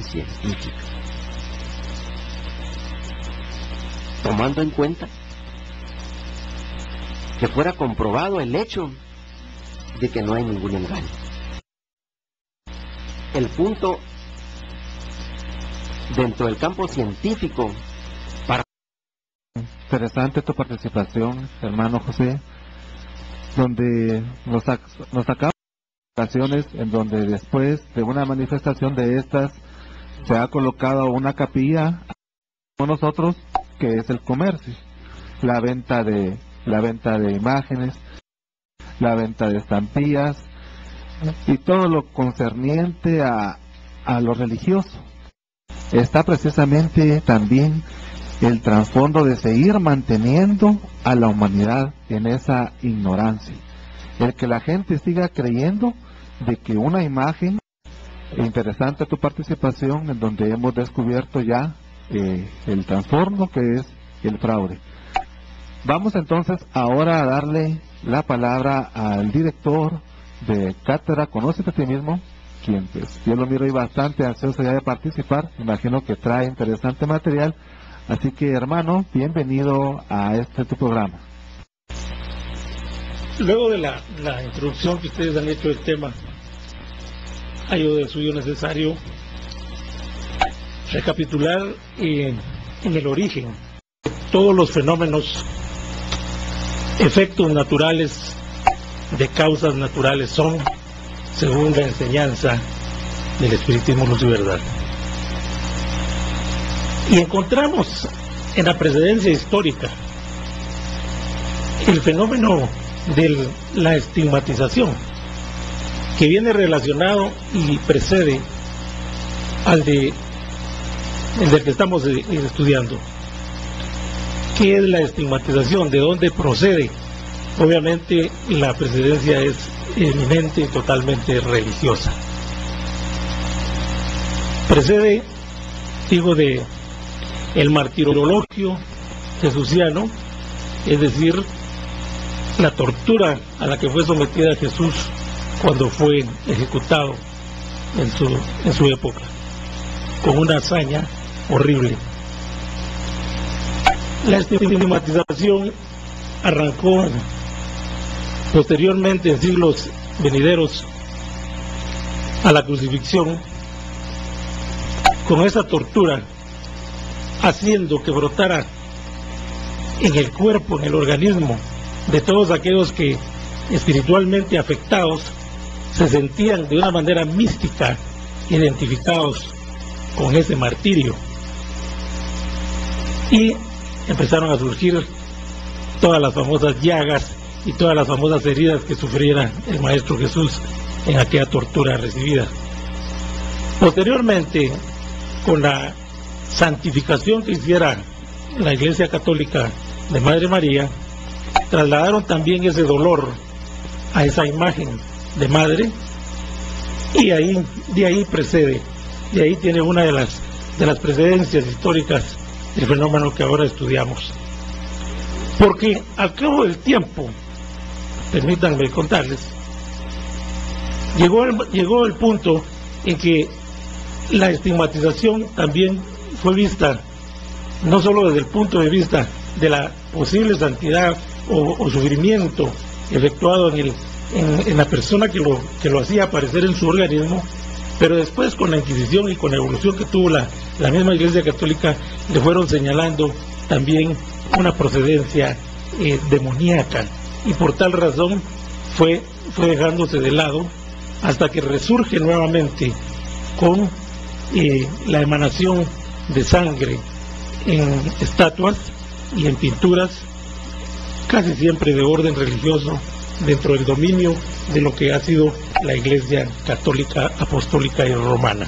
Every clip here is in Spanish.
científica, tomando en cuenta que fuera comprobado el hecho de que no hay ningún engaño. El punto dentro del campo científico para... Interesante tu participación, hermano José, donde nos acaba ocasiones en donde después de una manifestación de estas se ha colocado una capilla con nosotros, que es el comercio, la venta de imágenes, la venta de estampillas y todo lo concerniente a lo religioso. Está precisamente también el trasfondo de seguir manteniendo a la humanidad en esa ignorancia, el que la gente siga creyendo de que una imagen... Interesante tu participación, en donde hemos descubierto ya el trastorno que es el fraude. Vamos entonces ahora a darle la palabra al director de cátedra Conócete a ti mismo, quien pues yo lo miro ahí bastante ansioso ya de participar, imagino que trae interesante material, así que hermano, bienvenido a tu programa. Luego de la introducción que ustedes han hecho del tema, hallo de suyo necesario recapitular en el origen de todos los fenómenos, efectos naturales de causas naturales son, según la enseñanza del espiritismo Luz y Verdad. Y encontramos en la precedencia histórica el fenómeno de la estigmatización, que viene relacionado y precede al del que estamos estudiando. ¿Qué es la estigmatización? ¿De dónde procede? Obviamente la precedencia es eminente y totalmente religiosa. Precede, digo, de el martirologio jesuciano, es decir, la tortura a la que fue sometida Jesús cuando fue ejecutado en su época, con una hazaña horrible. La estigmatización arrancó posteriormente en siglos venideros a la crucifixión, con esa tortura haciendo que brotara en el cuerpo, en el organismo de todos aquellos que espiritualmente afectados se sentían de una manera mística identificados con ese martirio, y empezaron a surgir todas las famosas llagas y todas las famosas heridas que sufriera el Maestro Jesús en aquella tortura recibida. Posteriormente, con la santificación que hiciera la Iglesia Católica de Madre María, trasladaron también ese dolor a esa imagen de madre, y de ahí precede, de ahí tiene una de las precedencias históricas del fenómeno que ahora estudiamos. Porque al cabo del tiempo, permítanme contarles, llegó el punto en que la estigmatización también fue vista no solo desde el punto de vista de la posible santidad o sufrimiento efectuado en la persona que lo hacía aparecer en su organismo, pero después con la Inquisición y con la evolución que tuvo la misma Iglesia Católica, le fueron señalando también una procedencia demoníaca, y por tal razón fue dejándose de lado hasta que resurge nuevamente con la emanación de sangre en estatuas y en pinturas, casi siempre de orden religioso, dentro del dominio de lo que ha sido la Iglesia Católica, Apostólica y Romana.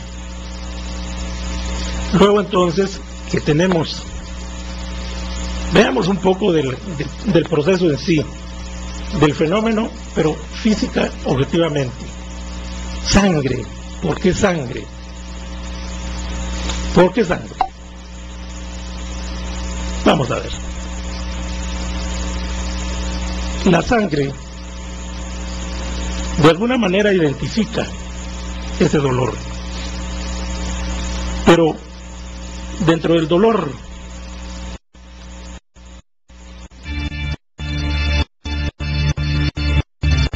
Luego entonces, que tenemos, veamos un poco del proceso en sí, del fenómeno, pero física, objetivamente. Sangre. ¿Por qué sangre? ¿Por qué sangre? Vamos a ver. La sangre de alguna manera identifica ese dolor. Pero dentro del dolor,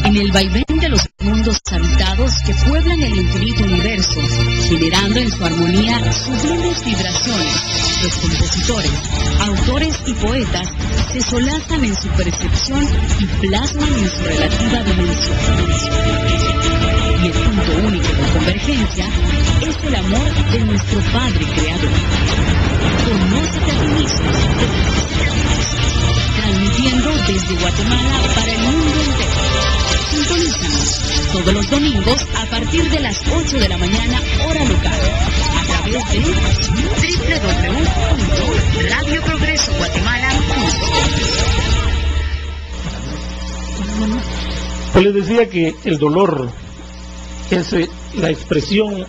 en el vaivén de los mundos habitados que pueblan el infinito universo, generando en su armonía sublimes vibraciones, los compositores, autores y poetas se solazan en su percepción y plasman en su relativa dimensión. Y el punto único de convergencia es el amor de nuestro Padre Creador. Conócete a ti mismo, transmitiendo desde Guatemala para el mundo entero. Sintonízanos todos los domingos a partir de las 8 de la mañana, hora local, a través de www.radioprogresoguatemala.com. pues les decía que el dolor es la expresión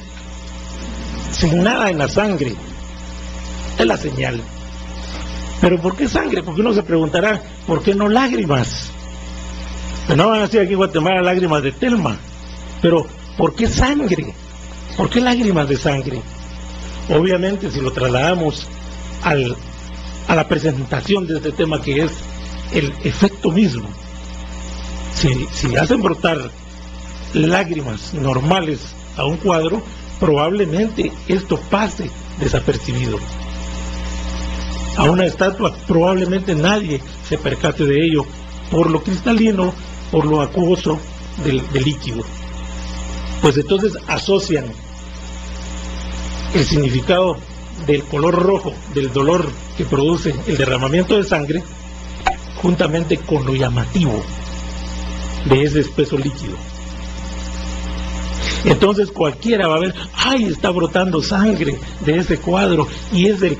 signada en la sangre, es la señal. Pero ¿por qué sangre? Porque uno se preguntará, ¿por qué no lágrimas? Pues no van a decir aquí en Guatemala lágrimas de Telma, pero ¿por qué sangre? ¿Por qué lágrimas de sangre? Obviamente, si lo trasladamos a la presentación de este tema, que es el efecto mismo, si hacen brotar lágrimas normales a un cuadro, probablemente esto pase desapercibido. A una estatua probablemente nadie se percate de ello, por lo cristalino, por lo acuoso del líquido. Pues entonces asocian el significado del color rojo, del dolor que produce el derramamiento de sangre, juntamente con lo llamativo de ese espeso líquido. Entonces cualquiera va a ver, ¡ay! Está brotando sangre de ese cuadro, y es el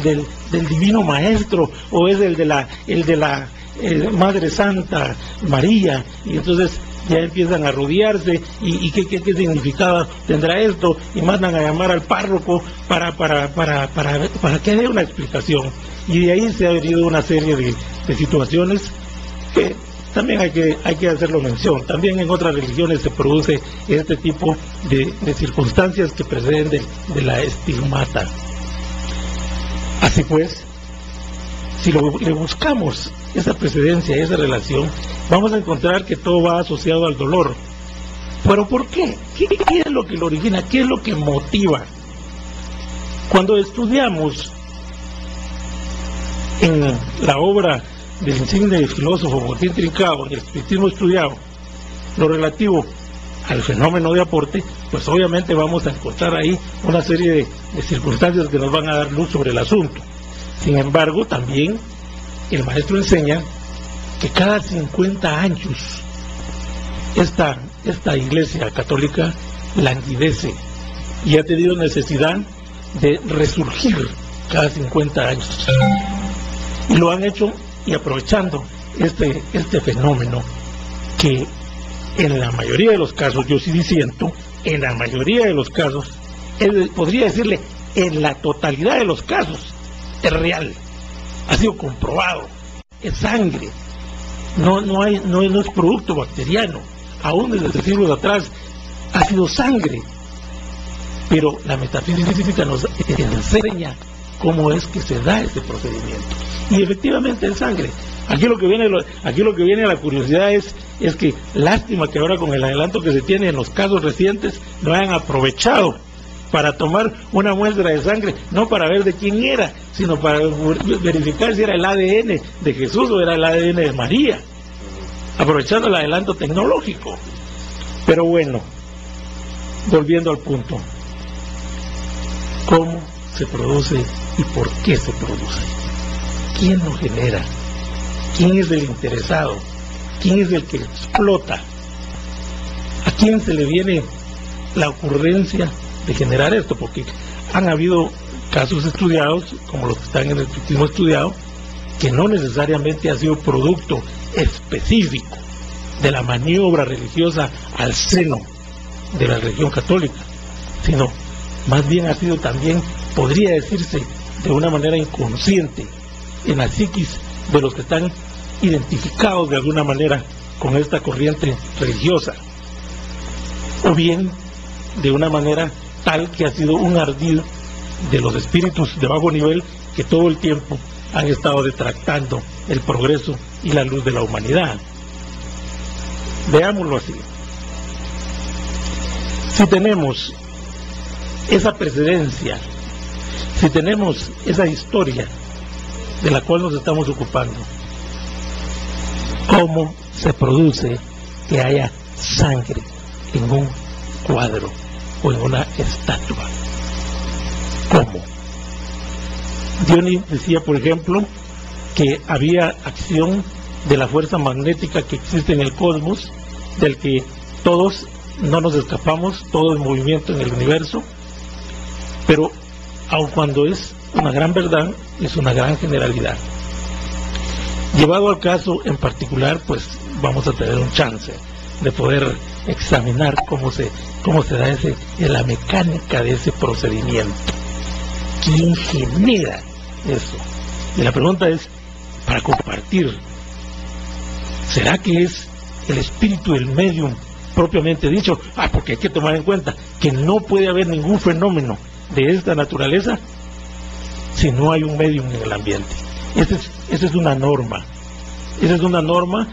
del Divino Maestro, o es el de la Madre Santa María, y entonces ya empiezan a rodearse, y qué significado tendrá esto, y mandan a llamar al párroco para que dé una explicación. Y de ahí se ha venido una serie de situaciones que también hay que hacerlo mención. También en otras religiones se produce este tipo de circunstancias que preceden de la estigmata. Así pues, si le buscamos esa precedencia, esa relación, vamos a encontrar que todo va asociado al dolor. ¿Pero por qué? ¿Qué es lo que lo origina? ¿Qué es lo que motiva? Cuando estudiamos en la obra del insigne filósofo Joaquín Trincao, en el espiritismo estudiado, lo relativo al fenómeno de aporte, pues obviamente vamos a encontrar ahí una serie de circunstancias que nos van a dar luz sobre el asunto. Sin embargo, también el maestro enseña que cada 50 años esta iglesia católica languidece y ha tenido necesidad de resurgir cada 50 años. Y lo han hecho y aprovechando este fenómeno, que en la mayoría de los casos, yo sí disiento, en la mayoría de los casos, podría decirle en la totalidad de los casos, es real, ha sido comprobado, es sangre, no es producto bacteriano, aún desde siglos atrás ha sido sangre. Pero la metafísica nos enseña cómo es que se da este procedimiento, y efectivamente es sangre. Aquí lo que viene a la curiosidad es que lástima que ahora, con el adelanto que se tiene en los casos recientes, no hayan aprovechado para tomar una muestra de sangre, no para ver de quién era, sino para verificar si era el ADN de Jesús o era el ADN de María, aprovechando el adelanto tecnológico. Pero bueno, volviendo al punto, ¿cómo se produce y por qué se produce? ¿Quién lo genera? ¿Quién es el interesado? ¿Quién es el que explota? ¿A quién se le viene la ocurrencia de generar esto? Porque han habido casos estudiados, como los que están en el espiritismo estudiado, que no necesariamente ha sido producto específico de la maniobra religiosa al seno de la religión católica, sino más bien ha sido también, podría decirse, de una manera inconsciente en la psiquis de los que están identificados de alguna manera con esta corriente religiosa, o bien de una manera tal que ha sido un ardid de los espíritus de bajo nivel que todo el tiempo han estado detractando el progreso y la luz de la humanidad. Veámoslo así. Si tenemos esa precedencia, si tenemos esa historia de la cual nos estamos ocupando, ¿cómo se produce que haya sangre en un cuadro o en una estatua? ¿Cómo? Dionis decía, por ejemplo, que había acción de la fuerza magnética que existe en el cosmos, del que todos no nos escapamos, todo el movimiento en el universo, pero aun cuando es una gran verdad, es una gran generalidad. Llevado al caso en particular, pues vamos a tener un chance de poder examinar cómo se da la mecánica de ese procedimiento. ¿Quién genera eso? Y la pregunta es, para compartir, ¿será que es el espíritu del medium propiamente dicho? Porque hay que tomar en cuenta que no puede haber ningún fenómeno de esta naturaleza si no hay un medium en el ambiente. Esa es una norma. Esa es una norma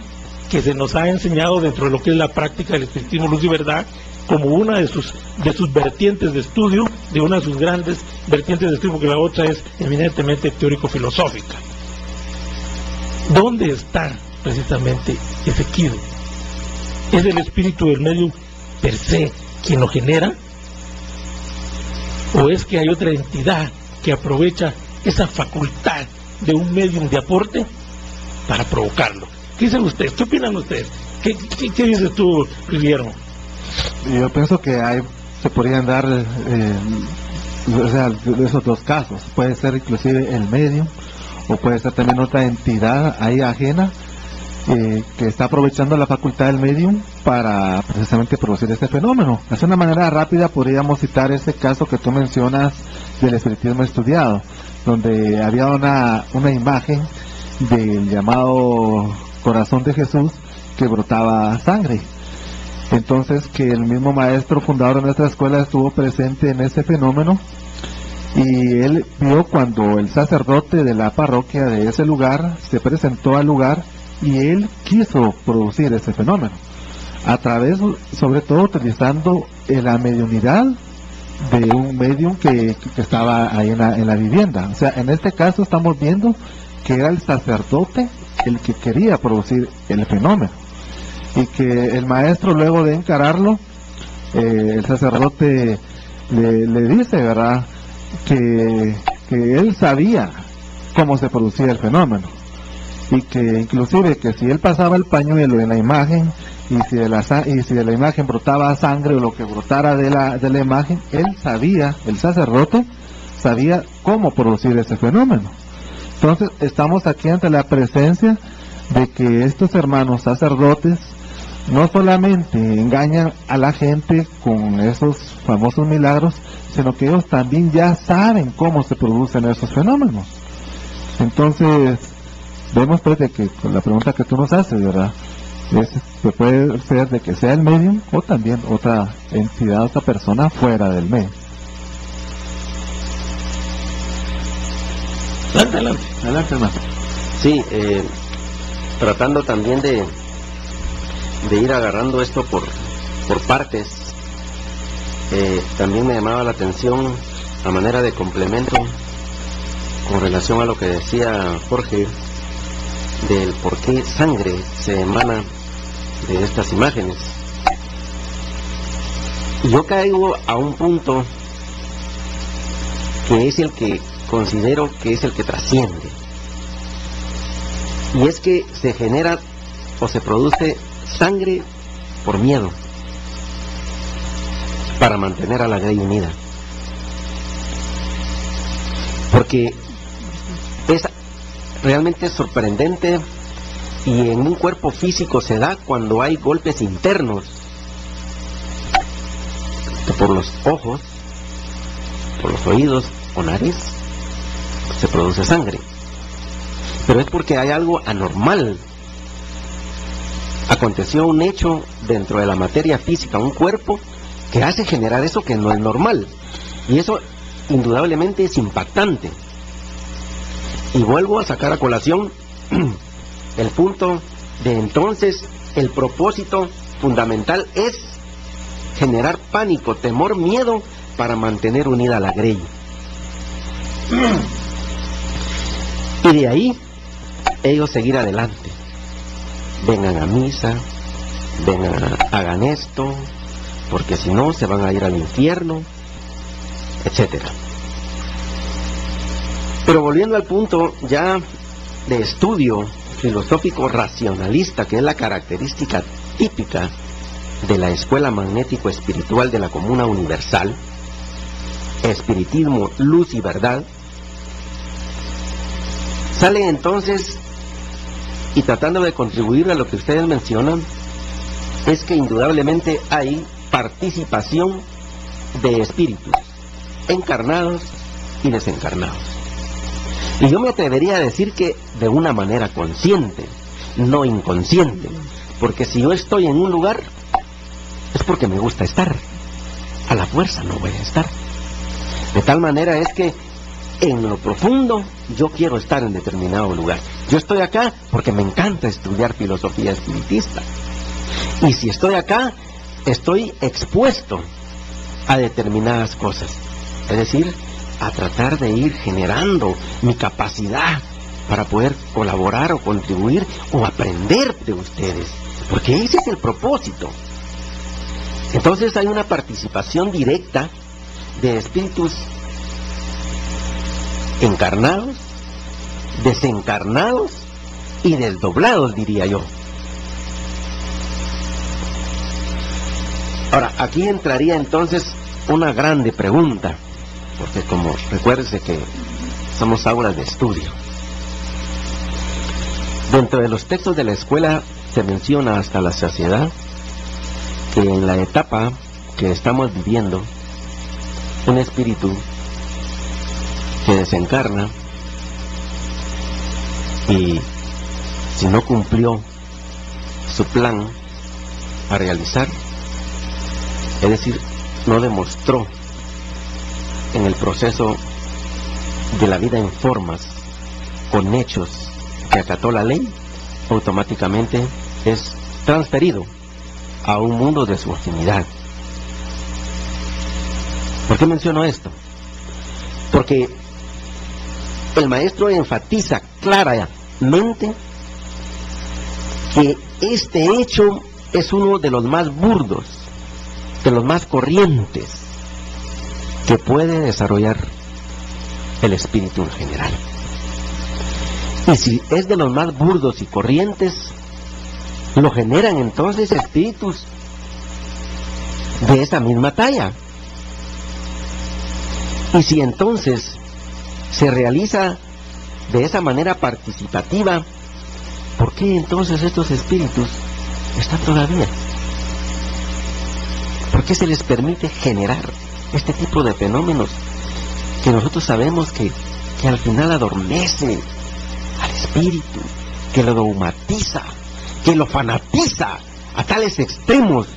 que se nos ha enseñado dentro de lo que es la práctica del espiritismo luz y verdad, como una de sus vertientes de estudio, de una de sus grandes vertientes de estudio, porque la otra es eminentemente teórico-filosófica. ¿Dónde está precisamente ese quid? ¿Es el espíritu del medio per se quien lo genera? ¿O es que hay otra entidad que aprovecha esa facultad de un medium de aporte para provocarlo? ¿Qué dicen ustedes? ¿Qué opinan ustedes? ¿Qué dices tú, Riviero? Yo pienso que se podrían dar esos dos casos. Puede ser inclusive el medium, o puede ser también otra entidad ahí ajena que está aprovechando la facultad del medium para precisamente producir este fenómeno. De una manera rápida podríamos citar ese caso que tú mencionas del espiritismo estudiado, donde había una imagen del llamado corazón de Jesús que brotaba sangre. Entonces, que el mismo maestro fundador de nuestra escuela estuvo presente en ese fenómeno, y él vio cuando el sacerdote de la parroquia de ese lugar se presentó al lugar, y él quiso producir ese fenómeno a través, sobre todo, utilizando la mediunidad de un medium que estaba ahí en la vivienda. O sea, en este caso estamos viendo que era el sacerdote el que quería producir el fenómeno, y que el maestro, luego de encararlo, el sacerdote le dice, ¿verdad?, que él sabía cómo se producía el fenómeno, y que inclusive que si él pasaba el pañuelo en la imagen, y si de la imagen brotaba sangre o lo que brotara de la imagen, él sabía, el sacerdote sabía cómo producir ese fenómeno. Entonces estamos aquí ante la presencia de que estos hermanos sacerdotes no solamente engañan a la gente con esos famosos milagros, sino que ellos también ya saben cómo se producen esos fenómenos. Entonces vemos pues de que con la pregunta que tú nos haces, ¿verdad?, puede ser de que sea el medium o también otra entidad, otra persona fuera del medio. Adelante, hermano. Sí, tratando también de ir agarrando esto por partes, también me llamaba la atención, a manera de complemento, con relación a lo que decía Jorge, del por qué sangre se emana de estas imágenes. Y yo caigo a un punto que es el que considero que es el que trasciende, y es que se genera o se produce sangre por miedo, para mantener a la grey unida, porque es realmente sorprendente, y en un cuerpo físico se da cuando hay golpes internos, que por los ojos, por los oídos o nariz se produce sangre, pero es porque hay algo anormal. Aconteció un hecho dentro de la materia física, un cuerpo, que hace generar eso que no es normal, y eso indudablemente es impactante. Y vuelvo a sacar a colación el punto de entonces, el propósito fundamental es generar pánico, temor, miedo para mantener unida la grey. Y de ahí ellos seguir adelante. Vengan a misa, vengan, hagan esto, porque si no se van a ir al infierno, etcétera. Pero volviendo al punto ya de estudio filosófico racionalista, que es la característica típica de la escuela magnético-espiritual de la Comuna Universal, espiritismo, luz y verdad, sale entonces, y tratando de contribuir a lo que ustedes mencionan, es que indudablemente hay participación de espíritus encarnados y desencarnados. Y yo me atrevería a decir que de una manera consciente, no inconsciente, porque si yo estoy en un lugar es porque me gusta estar, a la fuerza no voy a estar. De tal manera es que en lo profundo yo quiero estar en determinado lugar. Yo estoy acá porque me encanta estudiar filosofía espiritista, y si estoy acá estoy expuesto a determinadas cosas, es decir, a tratar de ir generando mi capacidad para poder colaborar o contribuir o aprender de ustedes, porque ese es el propósito. Entonces hay una participación directa de espíritus encarnados, desencarnados y desdoblados, diría yo. Ahora, aquí entraría entonces una grande pregunta, porque como recuérdese que somos aulas de estudio. Dentro de los textos de la escuela se menciona hasta la saciedad que en la etapa que estamos viviendo, un espíritu que desencarna y si no cumplió su plan a realizar, es decir, no demostró en el proceso de la vida en formas, con hechos, que acató la ley, automáticamente es transferido a un mundo de su afinidad. ¿Por qué menciono esto? Porque el maestro enfatiza claramente que este hecho es uno de los más burdos, de los más corrientes que puede desarrollar el espíritu en general. Y si es de los más burdos y corrientes, lo generan entonces espíritus de esa misma talla. Y si entonces se realiza de esa manera participativa, ¿por qué entonces estos espíritus están todavía? ¿Por qué se les permite generar este tipo de fenómenos que nosotros sabemos que al final adormece al espíritu, que lo dogmatiza, que lo fanatiza a tales extremos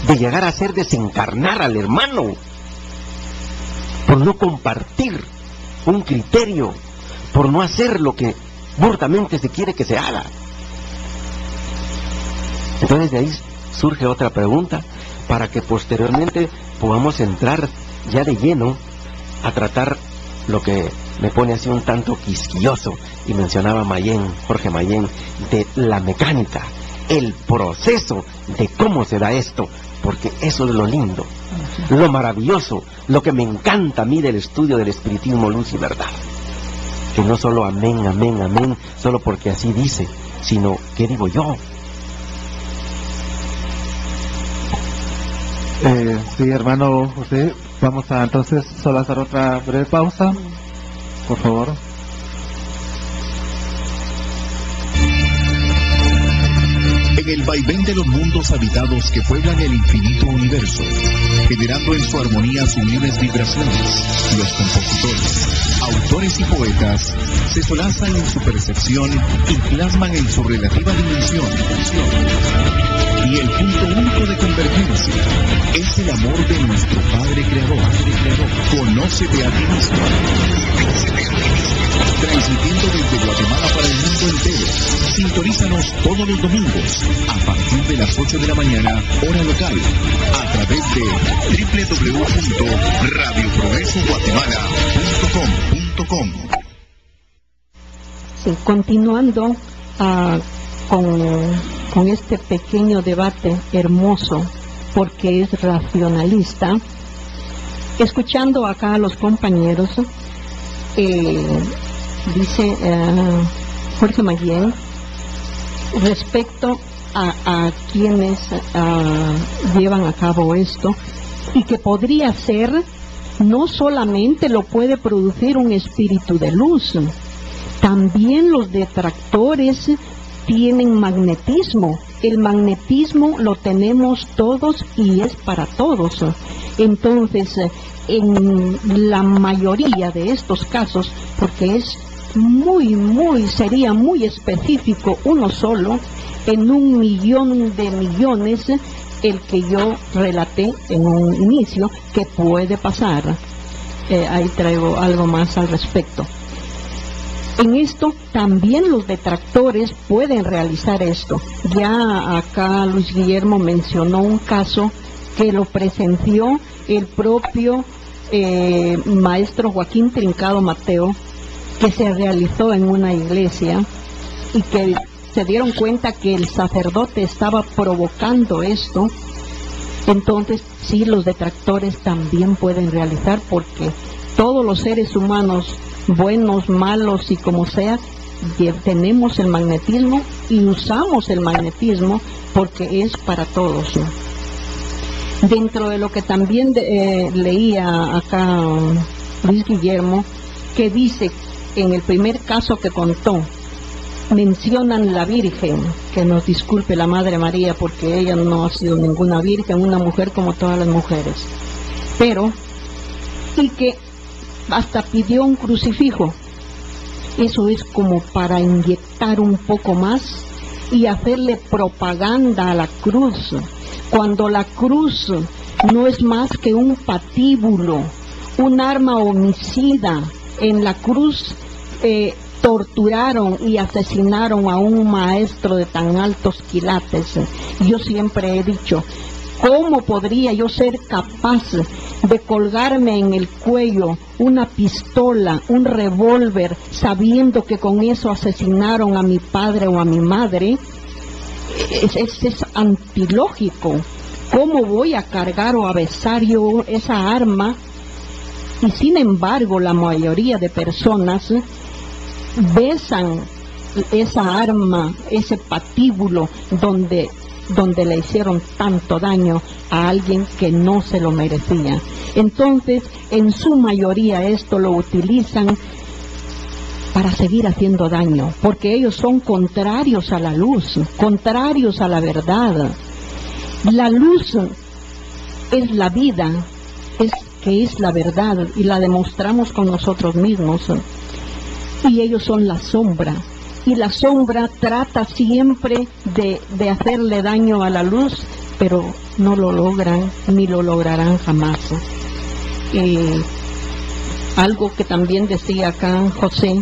de llegar a hacer desencarnar al hermano por no compartir un criterio, por no hacer lo que burdamente se quiere que se haga? Entonces de ahí surge otra pregunta para que posteriormente podamos entrar ya de lleno a tratar lo que me pone así un tanto quisquilloso, y mencionaba Jorge Mayén, de la mecánica, el proceso de cómo se da esto, porque eso es lo lindo, lo maravilloso, lo que me encanta a mí del estudio del espiritismo, luz y verdad, que no solo amén, amén, amén, solo porque así dice, sino, ¿qué digo yo? Sí, hermano José, vamos a entonces solo hacer otra breve pausa, por favor. En el vaivén de los mundos habitados que pueblan el infinito universo, generando en su armonía sublimes vibraciones, los compositores, autores y poetas se solazan en su percepción y plasman en su relativa dimensión. Y el punto único de convergencia es es el amor de nuestro Padre Creador. Conócete a ti mismo. Transmitiendo desde Guatemala para el mundo entero. Sintonízanos todos los domingos a partir de las 8 de la mañana, hora local, a través de www.radioprogresoguatemala.com. Sí, continuando con este pequeño debate hermoso, porque es racionalista, escuchando acá a los compañeros, dice Jorge Mayen, respecto a quienes llevan a cabo esto, y que podría ser, no solamente lo puede producir un espíritu de luz, también los detractores tienen magnetismo. El magnetismo lo tenemos todos y es para todos. Entonces, en la mayoría de estos casos, porque es sería muy específico uno solo, en 1.000.000 de millones, el que yo relaté en un inicio, que puede pasar. Ahí traigo algo más al respecto. En esto también los detractores pueden realizar esto. Ya acá Luis Guillermo mencionó un caso que lo presenció el propio maestro Joaquín Trincado Mateo, que se realizó en una iglesia y que se dieron cuenta que el sacerdote estaba provocando esto. Entonces sí, los detractores también pueden realizar, porque todos los seres humanos, buenos, malos y como sea, tenemos el magnetismo y usamos el magnetismo porque es para todos. Dentro de lo que también leía acá Luis Guillermo, que dice, en el primer caso que contó, mencionan la Virgen, que nos disculpe la Madre María, porque ella no ha sido ninguna virgen, una mujer como todas las mujeres, pero, y que hasta pidió un crucifijo. Eso es como para inyectar un poco más y hacerle propaganda a la cruz, cuando la cruz no es más que un patíbulo, un arma homicida. En la cruz torturaron y asesinaron a un maestro de tan altos quilates. Yo siempre he dicho, ¿cómo podría yo ser capaz de colgarme en el cuello una pistola, un revólver, sabiendo que con eso asesinaron a mi padre o a mi madre? Es antilógico. ¿Cómo voy a cargar o a besar yo esa arma? Y sin embargo, la mayoría de personas besan esa arma, ese patíbulo donde le hicieron tanto daño a alguien que no se lo merecía. Entonces, en su mayoría esto lo utilizan para seguir haciendo daño, porque ellos son contrarios a la luz, contrarios a la verdad. La luz es la vida, que es la verdad, y la demostramos con nosotros mismos. Y ellos son la sombra, y la sombra trata siempre de hacerle daño a la luz, pero no lo logran, ni lo lograrán jamás. Algo que también decía acá José,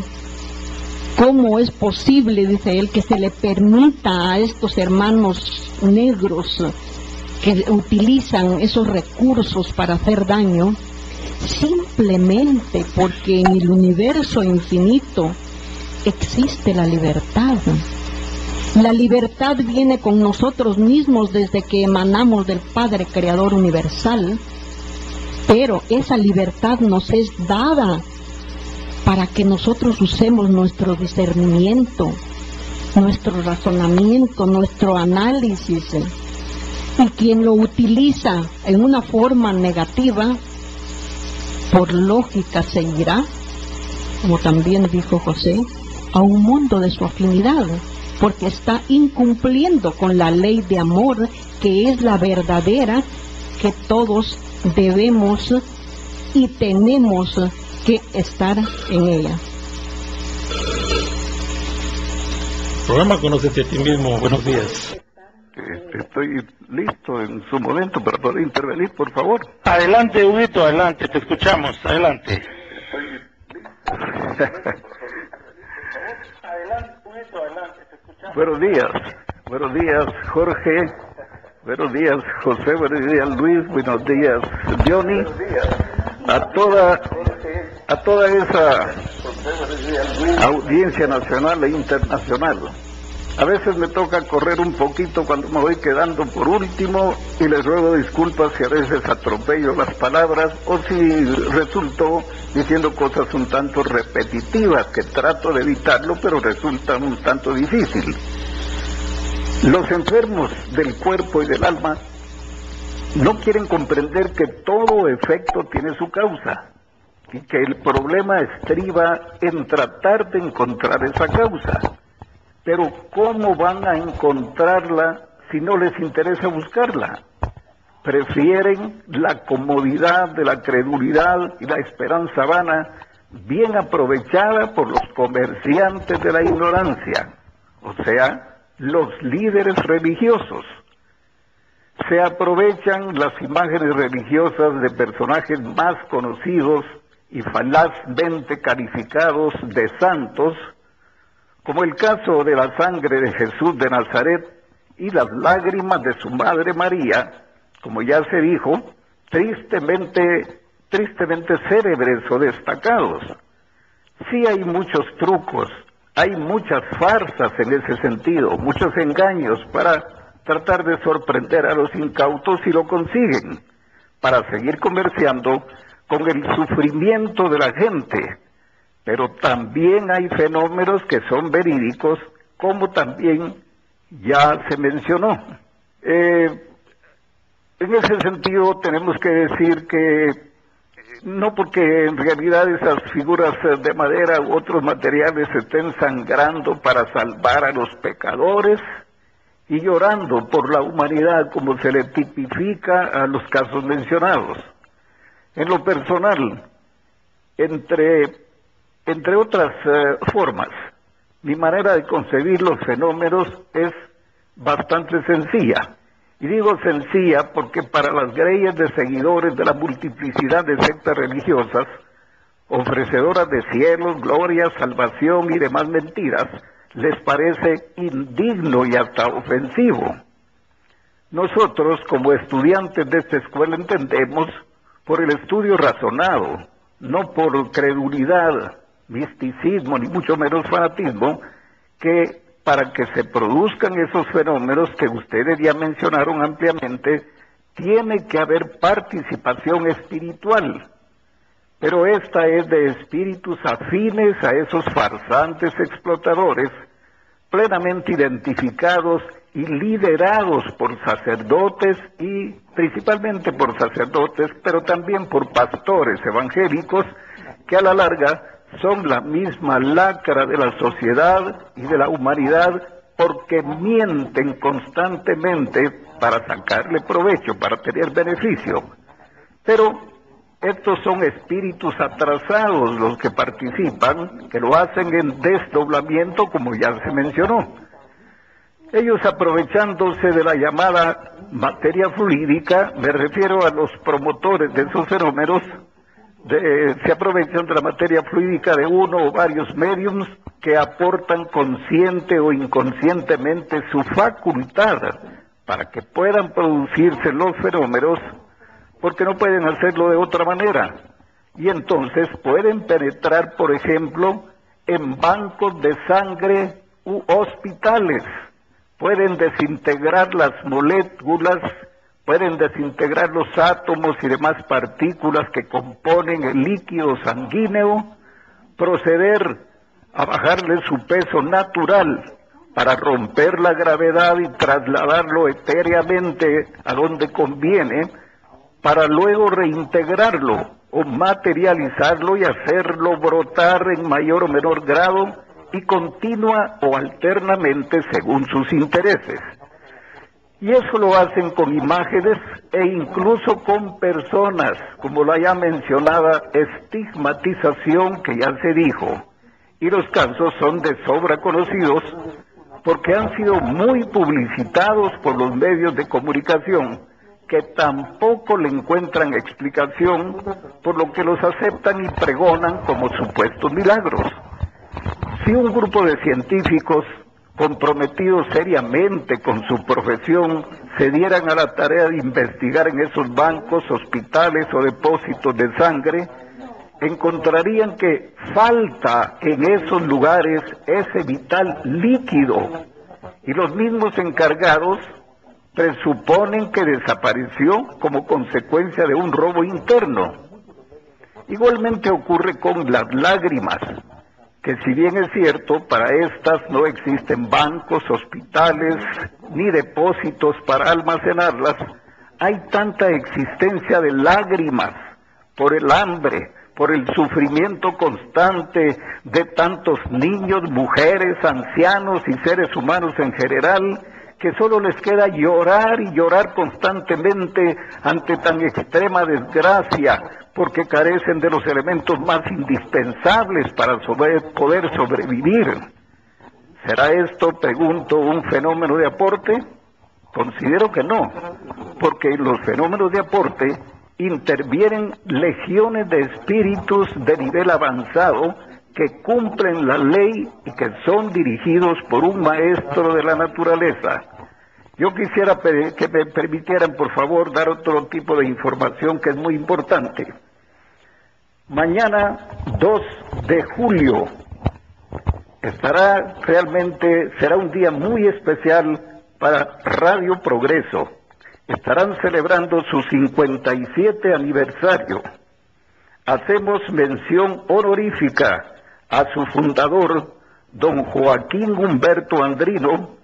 ¿cómo es posible, dice él, que se le permita a estos hermanos negros que utilizan esos recursos para hacer daño? Simplemente porque en el universo infinito existe la libertad. La libertad viene con nosotros mismos desde que emanamos del Padre Creador Universal, pero esa libertad nos es dada para que nosotros usemos nuestro discernimiento, nuestro razonamiento, nuestro análisis. Y quien lo utiliza en una forma negativa, por lógica se irá, como también dijo José, a un mundo de su afinidad, porque está incumpliendo con la ley de amor, que es la verdadera, que todos debemos y tenemos que estar en ella. Programa Conócete a ti mismo. Buenos días. Estoy listo en su momento para poder intervenir, por favor. Adelante, Huguito, adelante, te escuchamos, adelante. Buenos días, Jorge. Buenos días, José. Buenos días, Luis. Buenos días, Johnny. A toda esa audiencia nacional e internacional. A veces me toca correr un poquito cuando me voy quedando por último y les ruego disculpas si a veces atropello las palabras o si resulto diciendo cosas un tanto repetitivas, que trato de evitarlo, pero resulta un tanto difícil. Los enfermos del cuerpo y del alma no quieren comprender que todo efecto tiene su causa y que el problema estriba en tratar de encontrar esa causa. Pero ¿cómo van a encontrarla si no les interesa buscarla? Prefieren la comodidad de la credulidad y la esperanza vana, bien aprovechada por los comerciantes de la ignorancia, o sea, los líderes religiosos. Se aprovechan las imágenes religiosas de personajes más conocidos y falazmente calificados de santos, como el caso de la sangre de Jesús de Nazaret y las lágrimas de su madre María, como ya se dijo, tristemente célebres o destacados. Sí hay muchos trucos, hay muchas farsas en ese sentido, muchos engaños para tratar de sorprender a los incautos y lo consiguen, para seguir comerciando con el sufrimiento de la gente. Pero también hay fenómenos que son verídicos, como también ya se mencionó. En ese sentido tenemos que decir que no porque en realidad esas figuras de madera u otros materiales estén sangrando para salvar a los pecadores y llorando por la humanidad como se le tipifica a los casos mencionados. En lo personal, entre otras formas, mi manera de concebir los fenómenos es bastante sencilla. Y digo sencilla porque para las greyes de seguidores de la multiplicidad de sectas religiosas, ofrecedoras de cielos, gloria, salvación y demás mentiras, les parece indigno y hasta ofensivo. Nosotros, como estudiantes de esta escuela, entendemos por el estudio razonado, no por credulidad, misticismo, ni mucho menos fanatismo, que para que se produzcan esos fenómenos que ustedes ya mencionaron ampliamente, tiene que haber participación espiritual. Pero esta es de espíritus afines a esos farsantes explotadores, plenamente identificados y liderados por sacerdotes y principalmente por sacerdotes, pero también por pastores evangélicos que a la larga son la misma lacra de la sociedad y de la humanidad porque mienten constantemente para sacarle provecho, para tener beneficio. Pero estos son espíritus atrasados los que participan, que lo hacen en desdoblamiento como ya se mencionó. Ellos aprovechándose de la llamada materia fluídica, me refiero a los promotores de esos fenómenos, se aprovechan de la materia fluídica de uno o varios médiums que aportan consciente o inconscientemente su facultad para que puedan producirse los fenómenos, porque no pueden hacerlo de otra manera. Y entonces pueden penetrar, por ejemplo, en bancos de sangre u hospitales, pueden desintegrar las moléculas, pueden desintegrar los átomos y demás partículas que componen el líquido sanguíneo, proceder a bajarle su peso natural para romper la gravedad y trasladarlo etéreamente a donde conviene, para luego reintegrarlo o materializarlo y hacerlo brotar en mayor o menor grado y continua o alternamente según sus intereses. Y eso lo hacen con imágenes e incluso con personas, como la ya mencionada estigmatización que ya se dijo. Y los casos son de sobra conocidos, porque han sido muy publicitados por los medios de comunicación, que tampoco le encuentran explicación, por lo que los aceptan y pregonan como supuestos milagros. Si un grupo de científicos comprometidos seriamente con su profesión se dieran a la tarea de investigar en esos bancos, hospitales o depósitos de sangre, encontrarían que falta en esos lugares ese vital líquido, y los mismos encargados presuponen que desapareció como consecuencia de un robo interno. Igualmente ocurre con las lágrimas, que si bien es cierto, para estas no existen bancos, hospitales, ni depósitos para almacenarlas, hay tanta existencia de lágrimas por el hambre, por el sufrimiento constante de tantos niños, mujeres, ancianos y seres humanos en general, que solo les queda llorar y llorar constantemente ante tan extrema desgracia, porque carecen de los elementos más indispensables para poder sobrevivir. ¿Será esto, pregunto, un fenómeno de aporte? Considero que no, porque en los fenómenos de aporte intervienen legiones de espíritus de nivel avanzado que cumplen la ley y que son dirigidos por un maestro de la naturaleza. Yo quisiera que me permitieran, por favor, dar otro tipo de información que es muy importante. Mañana, 2 de julio, será un día muy especial para Radio Progreso. Estarán celebrando su 57 aniversario. Hacemos mención honorífica a su fundador, don Joaquín Humberto Andrino,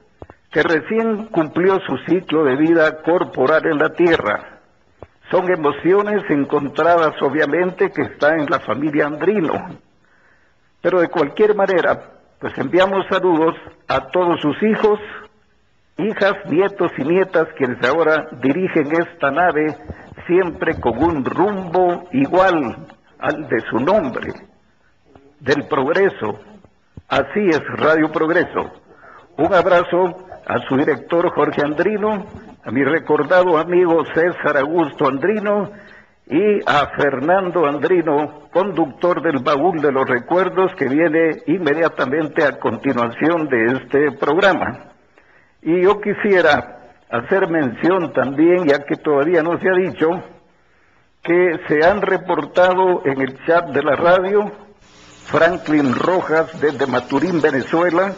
que recién cumplió su ciclo de vida corporal en la tierra. Son emociones encontradas, obviamente, que está en la familia Andrino. Pero de cualquier manera, pues enviamos saludos a todos sus hijos, hijas, nietos y nietas, quienes ahora dirigen esta nave, siempre con un rumbo igual al de su nombre, del progreso. Así es Radio Progreso. Un abrazo a su director Jorge Andrino, a mi recordado amigo César Augusto Andrino y a Fernando Andrino, conductor del Baúl de los Recuerdos, que viene inmediatamente a continuación de este programa. Y yo quisiera hacer mención también, ya que todavía no se ha dicho, que se han reportado en el chat de la radio Franklin Rojas desde Maturín, Venezuela.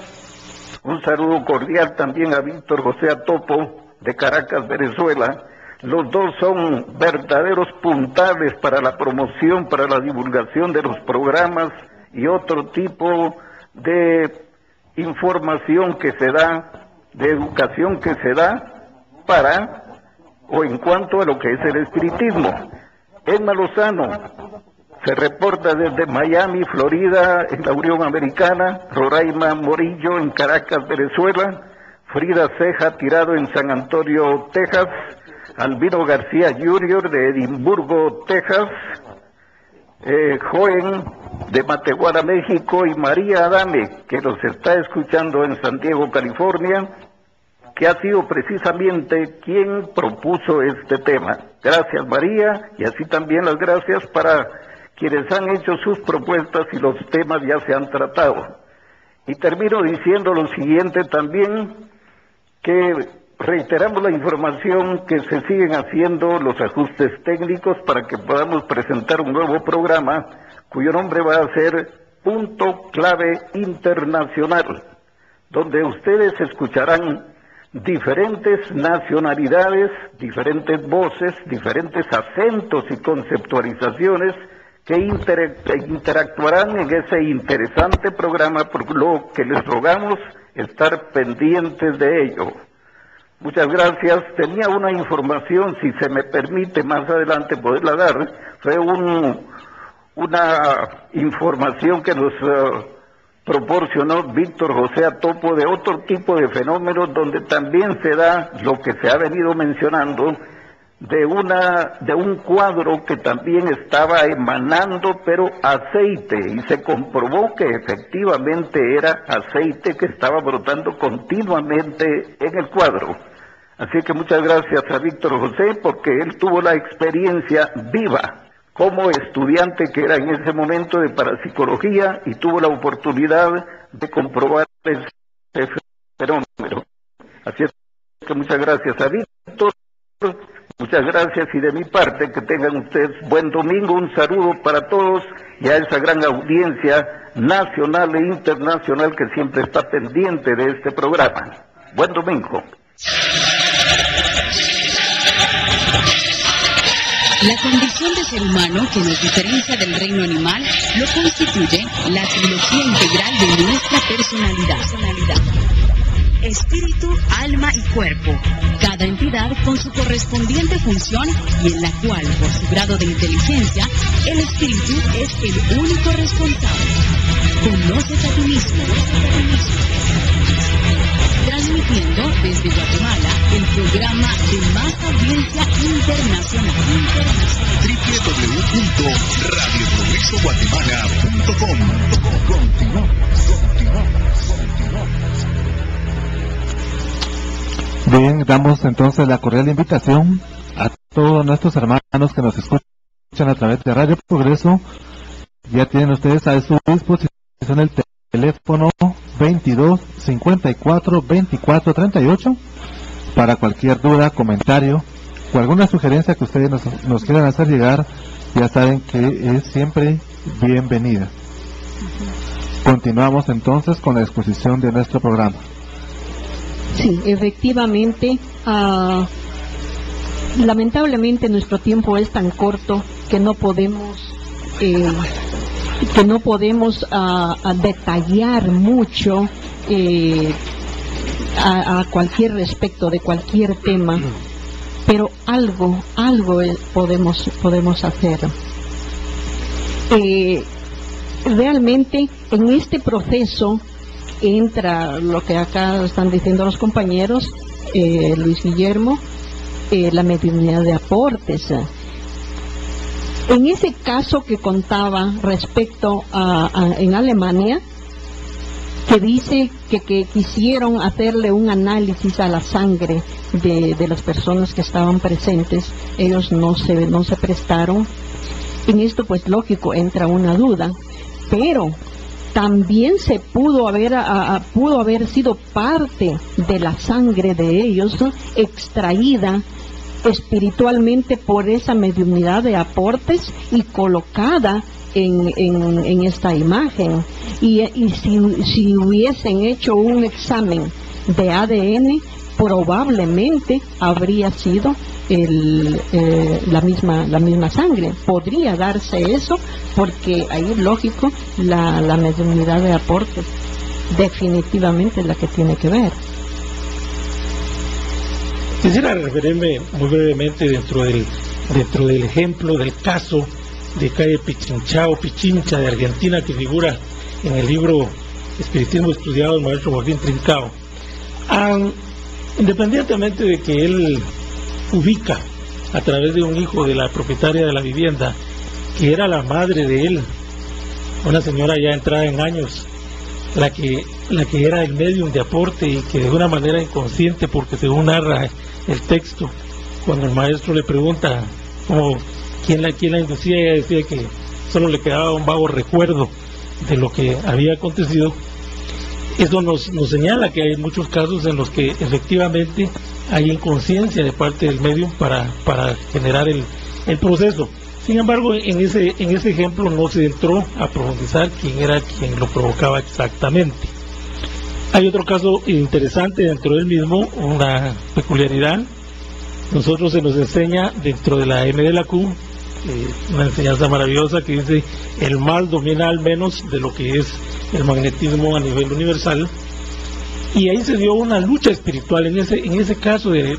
Un saludo cordial también a Víctor José Atopo de Caracas, Venezuela. Los dos son verdaderos puntales para la promoción, para la divulgación de los programas y otro tipo de información que se da, de educación que se da en cuanto a lo que es el espiritismo. Emma Lozano se reporta desde Miami, Florida, en la Unión Americana. Roraima Morillo en Caracas, Venezuela. Frida Ceja Tirado en San Antonio, Texas. Albino García Jr. de Edimburgo, Texas. Joen de Matehuala, México, y María Adame, que nos está escuchando en San Diego, California, que ha sido precisamente quien propuso este tema. Gracias, María, y así también las gracias para quienes han hecho sus propuestas y los temas ya se han tratado. Y termino diciendo lo siguiente también, que reiteramos la información que se siguen haciendo los ajustes técnicos para que podamos presentar un nuevo programa cuyo nombre va a ser Punto Clave Internacional, donde ustedes escucharán diferentes nacionalidades, diferentes voces, diferentes acentos y conceptualizaciones que interactuarán en ese interesante programa, por lo que les rogamos estar pendientes de ello. Muchas gracias. Tenía una información, si se me permite más adelante poderla dar. Fue una información que nos proporcionó Víctor José Atopo de otro tipo de fenómenos donde también se da lo que se ha venido mencionando, de un cuadro que también estaba emanando, pero aceite, y se comprobó que efectivamente era aceite que estaba brotando continuamente en el cuadro. Así que muchas gracias a Víctor José, porque él tuvo la experiencia viva como estudiante que era en ese momento de parapsicología, y tuvo la oportunidad de comprobar ese fenómeno. Así es que muchas gracias a Víctor, muchas gracias, y de mi parte que tengan ustedes buen domingo. Un saludo para todos y a esa gran audiencia nacional e internacional que siempre está pendiente de este programa. Buen domingo. La condición de ser humano que nos diferencia del reino animal lo constituye la trilogía integral de nuestra personalidad. Espíritu, alma y cuerpo. Cada entidad con su correspondiente función y en la cual, por su grado de inteligencia, el espíritu es el único responsable. Conócete a ti mismo. Transmitiendo desde Guatemala el programa de más audiencia internacional. www.radioprogresoguatemala.com. Bien, damos entonces la cordial invitación a todos nuestros hermanos que nos escuchan a través de Radio Progreso. Ya tienen ustedes a su disposición el teléfono 22 54 24 38 para cualquier duda, comentario o alguna sugerencia que ustedes nos quieran hacer llegar. Ya saben que es siempre bienvenida. Continuamos entonces con la exposición de nuestro programa. Sí, efectivamente, lamentablemente nuestro tiempo es tan corto que no podemos detallar mucho a cualquier respecto de cualquier tema, pero algo podemos hacer. Realmente en este proceso entra lo que acá están diciendo los compañeros, Luis Guillermo, la mediunidad de aportes. En ese caso que contaba respecto en Alemania, que dice que quisieron hacerle un análisis a la sangre de las personas que estaban presentes, ellos no se prestaron. En esto pues lógico entra una duda, pero también se pudo haber sido parte de la sangre de ellos, extraída espiritualmente por esa mediunidad de aportes y colocada en esta imagen. Y si hubiesen hecho un examen de ADN, probablemente habría sido la misma sangre. Podría darse eso, porque ahí lógico la mediunidad de aportes definitivamente es la que tiene que ver. Quisiera referirme muy brevemente dentro del ejemplo del caso de calle Pichincha o Pichincha de Argentina, que figura en el libro Espiritismo Estudiado del maestro Joaquín Trincao. Independientemente de que él ubica a través de un hijo de la propietaria de la vivienda, que era la madre de él, una señora ya entrada en años, la que era el medium de aporte, y que de una manera inconsciente, porque según narra el texto, cuando el maestro le pregunta quién la inducía, ella decía que solo le quedaba un vago recuerdo de lo que había acontecido. Eso nos señala que hay muchos casos en los que efectivamente hay inconsciencia de parte del medium para generar el proceso. Sin embargo, en ese ejemplo no se entró a profundizar quién era quien lo provocaba exactamente. Hay otro caso interesante dentro del mismo, una peculiaridad. Nosotros se nos enseña dentro de la M de la Q, una enseñanza maravillosa que dice: el mal domina al menos de lo que es el magnetismo a nivel universal. Y ahí se dio una lucha espiritual en ese caso de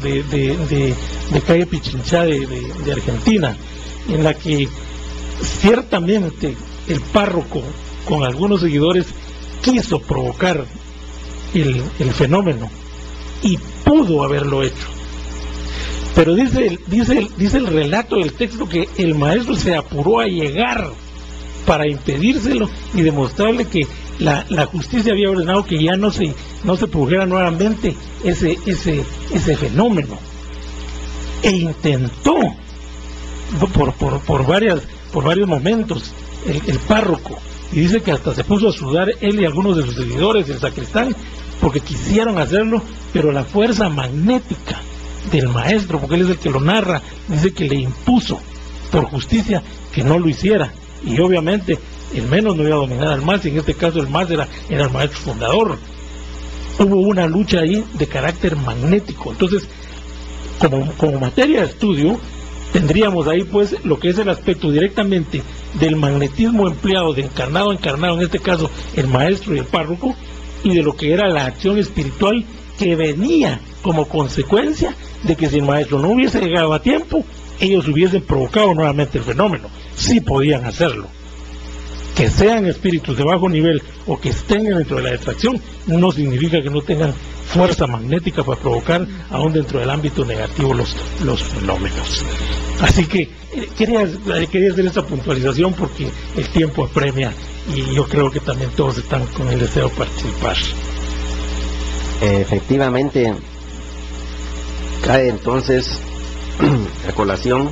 calle Pichincha de Argentina, en la que ciertamente el párroco con algunos seguidores quiso provocar el fenómeno, y pudo haberlo hecho. Pero dice el relato del texto que el maestro se apuró a llegar para impedírselo y demostrarle que la justicia había ordenado que ya no se produjera nuevamente ese fenómeno. E intentó por varios momentos el párroco, y dice que hasta se puso a sudar él y algunos de sus seguidores, el sacristán, porque quisieron hacerlo, pero la fuerza magnética del maestro, porque él es el que lo narra, dice que le impuso por justicia que no lo hiciera, y obviamente el menos no iba a dominar al más, y en este caso el más era el maestro fundador. Hubo una lucha ahí de carácter magnético. Entonces, como materia de estudio, tendríamos ahí pues lo que es el aspecto directamente del magnetismo empleado de encarnado a encarnado, en este caso el maestro y el párroco, y de lo que era la acción espiritual que venía como consecuencia de que si el maestro no hubiese llegado a tiempo, ellos hubiesen provocado nuevamente el fenómeno. Sí podían hacerlo. Que sean espíritus de bajo nivel o que estén dentro de la distracción no significa que no tengan fuerza magnética para provocar aún dentro del ámbito negativo los fenómenos. Así que quería hacer esta puntualización porque el tiempo apremia y yo creo que también todos están con el deseo de participar. Efectivamente, cae entonces a colación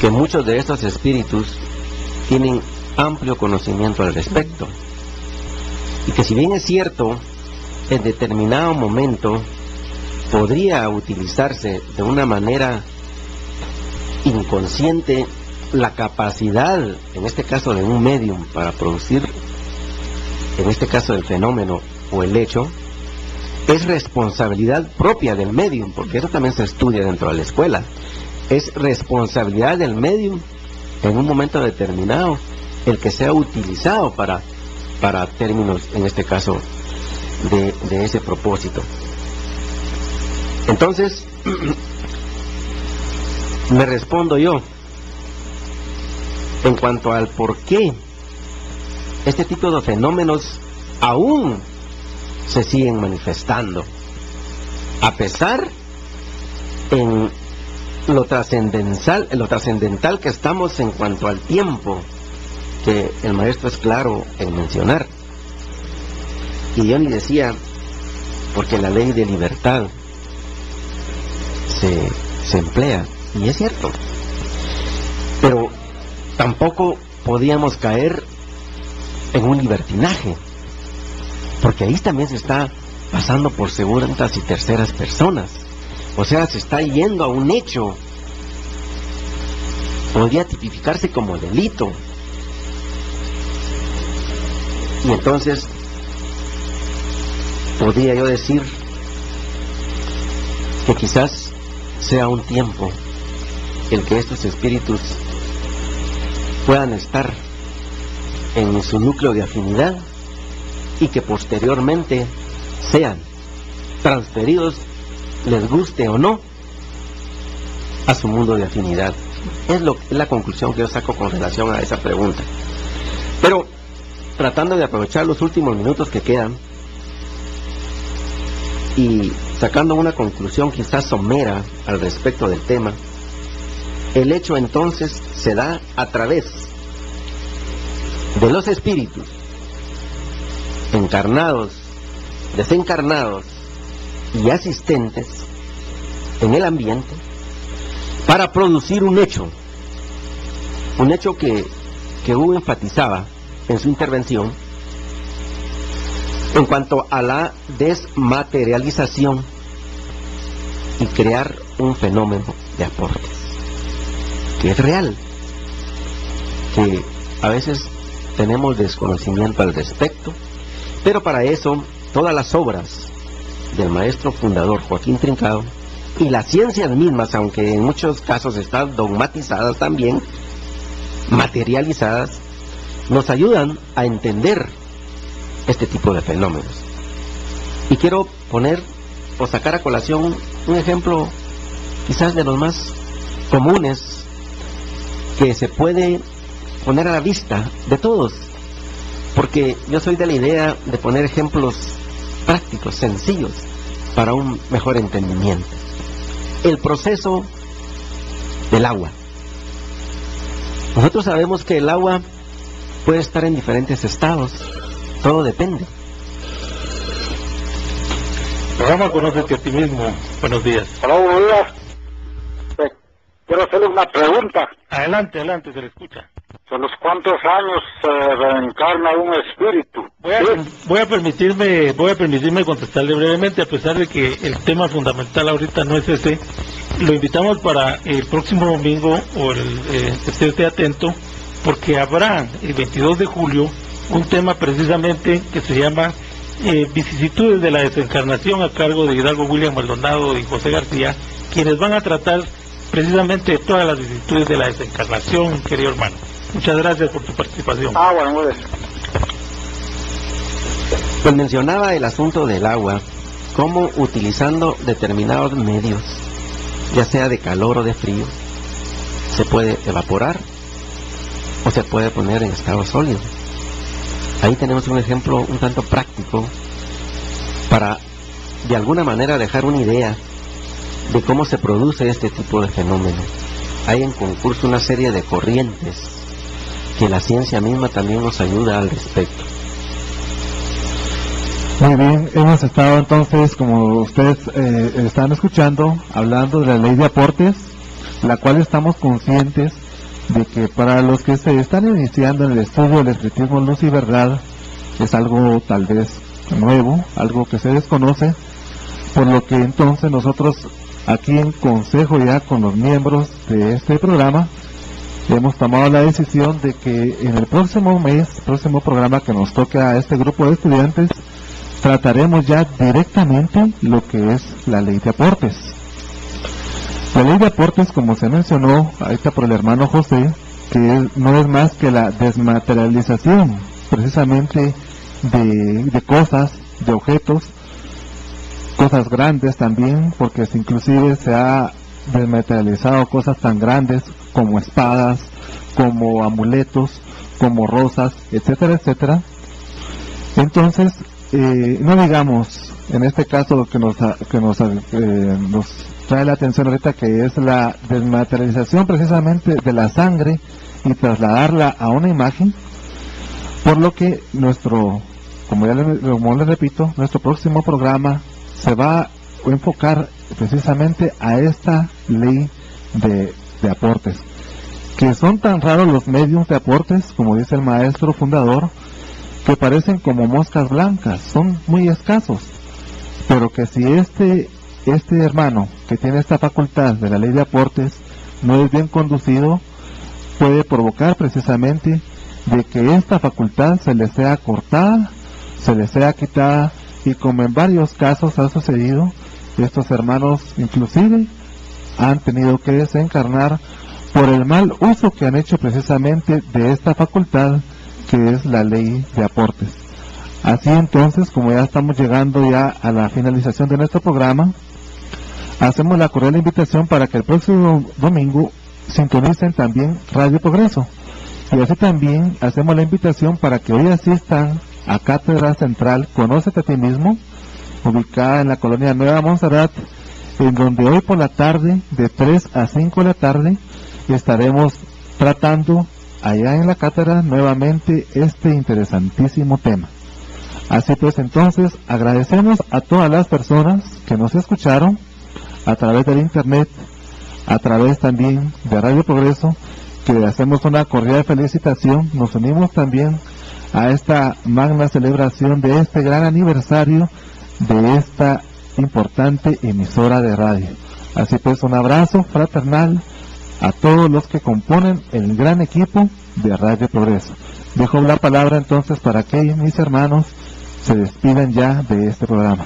que muchos de estos espíritus tienen amplio conocimiento al respecto, y que si bien es cierto, en determinado momento podría utilizarse de una manera inconsciente la capacidad, en este caso de un medium, para producir, en este caso el fenómeno o el hecho, es responsabilidad propia del medium, porque eso también se estudia dentro de la escuela. Es responsabilidad del medium en un momento determinado el que sea utilizado para términos, en este caso, de ese propósito. Entonces, me respondo yo en cuanto al por qué este tipo de fenómenos aún se siguen manifestando, a pesar en lo trascendental que estamos en cuanto al tiempo, que el maestro es claro en mencionar. Y yo ni decía, porque la ley de libertad se emplea, y es cierto, pero tampoco podíamos caer en un libertinaje, porque ahí también se está pasando por segundas y terceras personas. O sea, se está yendo a un hecho, podría tipificarse como delito. Y entonces, podría yo decir que quizás sea un tiempo el que estos espíritus puedan estar en su núcleo de afinidad y que posteriormente sean transferidos, les guste o no, a su mundo de afinidad. Es la conclusión que yo saco con relación a esa pregunta. Pero tratando de aprovechar los últimos minutos que quedan y sacando una conclusión quizás somera al respecto del tema, el hecho entonces se da a través de los espíritus encarnados, desencarnados y asistentes en el ambiente para producir un hecho que Hugo enfatizaba en su intervención en cuanto a la desmaterialización y crear un fenómeno de aportes que es real, que a veces tenemos desconocimiento al respecto, pero para eso todas las obras del maestro fundador Joaquín Trincado y las ciencias mismas, aunque en muchos casos están dogmatizadas también, materializadas, nos ayudan a entender este tipo de fenómenos. Y quiero poner o sacar a colación un ejemplo quizás de los más comunes que se puede poner a la vista de todos, porque yo soy de la idea de poner ejemplos prácticos, sencillos, para un mejor entendimiento. el proceso del agua. Nosotros sabemos que el agua puede estar en diferentes estados, todo depende. Programa Conócete a ti mismo. Buenos días. Hola, buenos días. Quiero hacerle una pregunta. Adelante, adelante, se le escucha. ¿A los cuántos años se reencarna un espíritu? Voy a permitirme contestarle brevemente, a pesar de que el tema fundamental ahorita no es ese. Lo invitamos para el próximo domingo, o que esté atento, porque habrá el 22 de julio un tema precisamente que se llama Vicisitudes de la Desencarnación, a cargo de Hidalgo William Maldonado y José García, quienes van a tratar precisamente de todas las vicisitudes de la desencarnación, querido hermano. Muchas gracias por tu participación. Bueno, muy bien. Pues mencionaba el asunto del agua, cómo utilizando determinados medios, ya sea de calor o de frío, se puede evaporar o se puede poner en estado sólido. Ahí tenemos un ejemplo un tanto práctico para de alguna manera dejar una idea de cómo se produce este tipo de fenómeno. Hay en concurso una serie de corrientes que la ciencia misma también nos ayuda al respecto. Muy bien, hemos estado entonces, como ustedes están escuchando, hablando de la ley de aportes, la cual estamos conscientes de que para los que se están iniciando en el estudio del espiritismo luz y verdad, es algo tal vez nuevo, algo que se desconoce, por lo que entonces nosotros aquí en consejo ya con los miembros de este programa, hemos tomado la decisión de que en el próximo programa que nos toque a este grupo de estudiantes, trataremos ya directamente lo que es la ley de aportes. La ley de aportes, como se mencionó ahorita por el hermano José, que no es más que la desmaterialización precisamente de cosas, de objetos, cosas grandes también, porque inclusive se ha desmaterializado cosas tan grandes como espadas, como amuletos, como rosas, etcétera, etcétera. Entonces, no digamos, en este caso lo que nos trae la atención ahorita, que es la desmaterialización precisamente de la sangre y trasladarla a una imagen, por lo que como les repito, nuestro próximo programa se va a enfocar precisamente a esta ley de aportes, que son tan raros los medios de aportes, como dice el maestro fundador, que parecen como moscas blancas, son muy escasos, pero que si este hermano que tiene esta facultad de la ley de aportes no es bien conducido, puede provocar precisamente de que esta facultad se le sea cortada, se le sea quitada, y como en varios casos ha sucedido, estos hermanos inclusive han tenido que desencarnar por el mal uso que han hecho precisamente de esta facultad que es la ley de aportes. Así entonces, como ya estamos llegando ya a la finalización de nuestro programa, hacemos la cordial invitación para que el próximo domingo sintonicen también Radio Progreso, y así también hacemos la invitación para que hoy asistan a Cátedra Central Conócete a ti mismo, ubicada en la colonia Nueva Montserrat, en donde hoy por la tarde, de 3 a 5 de la tarde, estaremos tratando allá en la cátedra nuevamente este interesantísimo tema. Así pues, entonces agradecemos a todas las personas que nos escucharon a través del internet, a través también de Radio Progreso, que le hacemos una cordial felicitación. Nos unimos también a esta magna celebración de este gran aniversario de esta importante emisora de radio. Así pues, un abrazo fraternal a todos los que componen el gran equipo de Radio Progreso. Dejo la palabra entonces para que mis hermanos se despidan ya de este programa.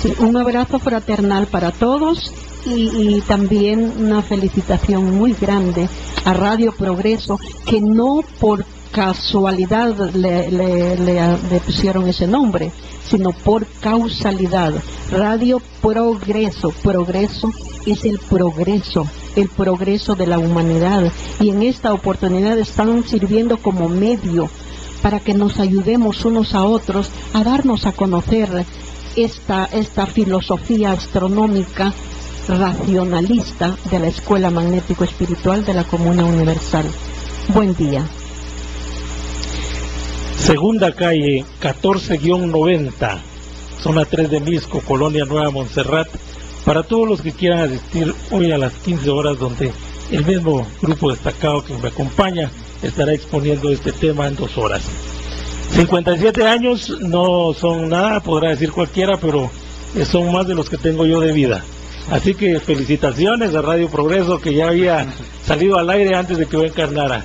Sí, un abrazo fraternal para todos y también una felicitación muy grande a Radio Progreso, que no por casualidad le pusieron ese nombre, sino por causalidad. Radio Progreso, progreso es el progreso de la humanidad, y en esta oportunidad están sirviendo como medio para que nos ayudemos unos a otros a darnos a conocer esta filosofía astronómica racionalista de la Escuela Magnético Espiritual de la Comuna Universal. Buen día. Segunda calle, 14-90, zona 3 de Misco, Colonia Nueva Montserrat, para todos los que quieran asistir hoy a las 15 horas, donde el mismo grupo destacado que me acompaña estará exponiendo este tema en 2 horas. 57 años no son nada, podrá decir cualquiera, pero son más de los que tengo yo de vida. Así que felicitaciones a Radio Progreso, que ya había salido al aire antes de que yo encarnara.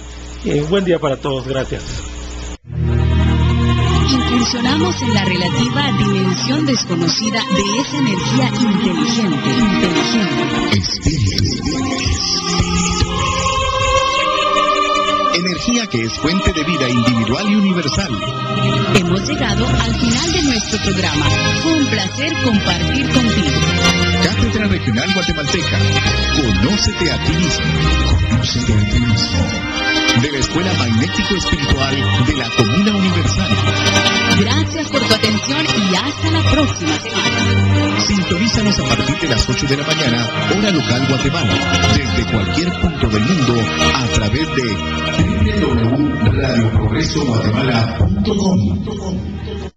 Buen día para todos, gracias. Incursionamos en la relativa dimensión desconocida de esa energía inteligente. Energía que es fuente de vida individual y universal. Hemos llegado al final de nuestro programa. Fue un placer compartir contigo. Cátedra Regional Guatemalteca. Conócete a ti mismo. Conócete a ti mismo. De la Escuela Magnético Espiritual de la Comuna Universal. Gracias por tu atención y hasta la próxima semana. Sintonízanos a partir de las 8 de la mañana, hora local Guatemala, desde cualquier punto del mundo, a través de www.radioprogresoguatemala.com.